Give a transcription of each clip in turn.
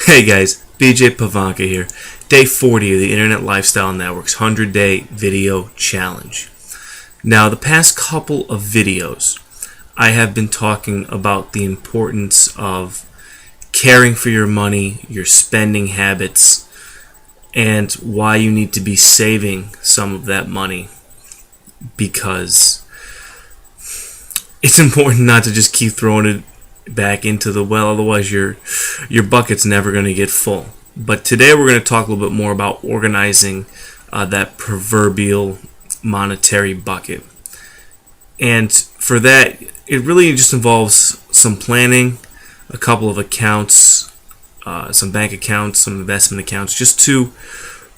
Hey guys, BJ Pavanka here. Day 40 of the Internet Lifestyle Network's 100-Day Video Challenge. Now, the past couple of videos, I have been talking about the importance of caring for your money, your spending habits, and why you need to be saving some of that money, because it's important not to just keep throwing it back into the well, otherwise your bucket's never going to get full. But today we're going to talk a little bit more about organizing that proverbial monetary bucket. And for that, it really just involves some planning, a couple of accounts, some bank accounts, some investment accounts, just to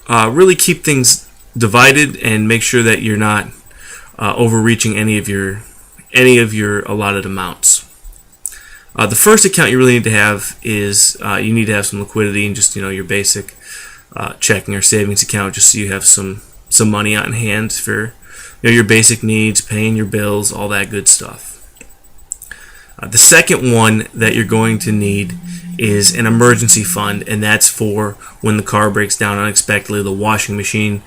really keep things divided and make sure that you're not overreaching any of your allotted amounts. The first account you really need to have is you need to have some liquidity and just your basic checking or savings account, just so you have some money on hand for your basic needs, paying your bills, all that good stuff. The second one that you're going to need is an emergency fund, and that's for when the car breaks down unexpectedly, the washing machine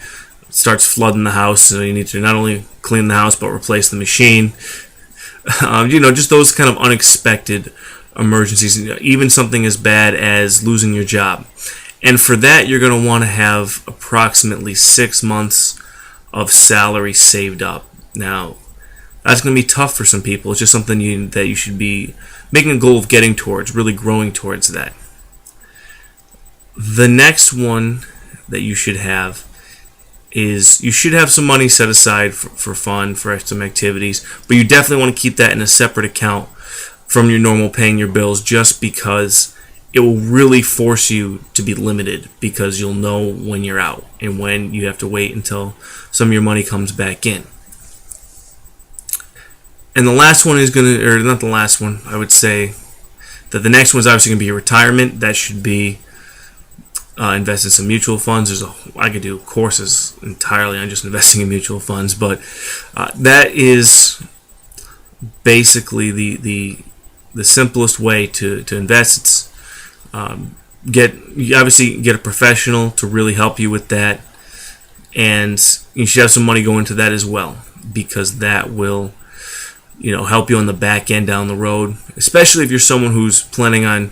starts flooding the house, so you need to not only clean the house but replace the machine. Just those kind of unexpected emergencies, even something as bad as losing your job. And for that, you're going to want to have approximately 6 months of salary saved up. Now, that's going to be tough for some people. It's just something that you should be making a goal of getting towards, really growing towards that. The next one that you should have is you should have some money set aside for fun, for some activities, but you definitely want to keep that in a separate account from your normal paying your bills, just because it will really force you to be limited, because you'll know when you're out and when you have to wait until some of your money comes back in. And the last one is not the last one, I would say that the next one is obviously going to be retirement. That should be invest in some mutual funds. I could do courses entirely on just investing in mutual funds, but that is basically the simplest way to invest. It's you obviously get a professional to really help you with that, and you should have some money go into that as well, because that will help you on the back end down the road, especially if you're someone who's planning on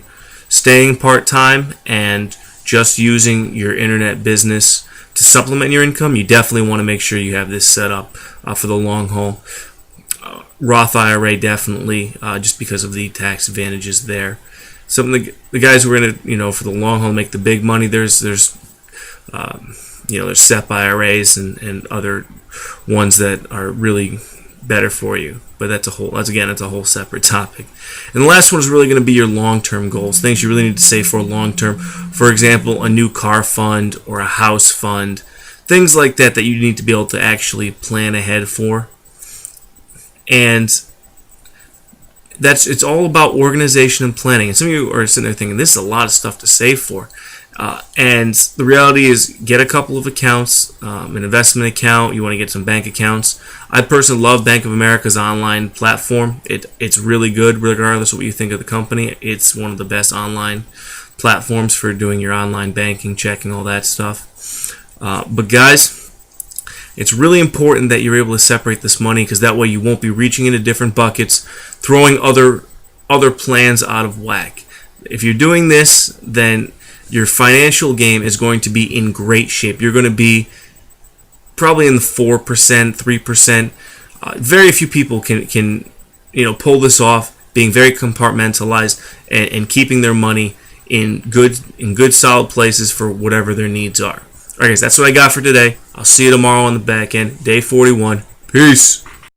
staying part-time and just using your internet business to supplement your income. You definitely want to make sure you have this set up for the long haul. Roth IRA, definitely, just because of the tax advantages there. Some of the guys who are in it, for the long haul, make the big money. There's SEP IRAs and other ones that are really better for you. But that's a whole separate topic. And the last one is really going to be your long-term goals, things you really need to save for long-term. For example, a new car fund or a house fund, things like that you need to be able to actually plan ahead for. And it's all about organization and planning. And some of you are sitting there thinking, this is a lot of stuff to save for. And the reality is, get a couple of accounts, an investment account. You want to get some bank accounts. I personally love Bank of America's online platform. It's really good, regardless of what you think of the company. It's one of the best online platforms for doing your online banking, checking, all that stuff. But guys, it's really important that you're able to separate this money, because that way you won't be reaching into different buckets, throwing other plans out of whack. If you're doing this, then your financial game is going to be in great shape. You're going to be probably in the 4%, 3%. Very few people can pull this off, being very compartmentalized and keeping their money in good solid places for whatever their needs are. All right, guys, that's what I got for today. I'll see you tomorrow on the back end. Day 41. Peace.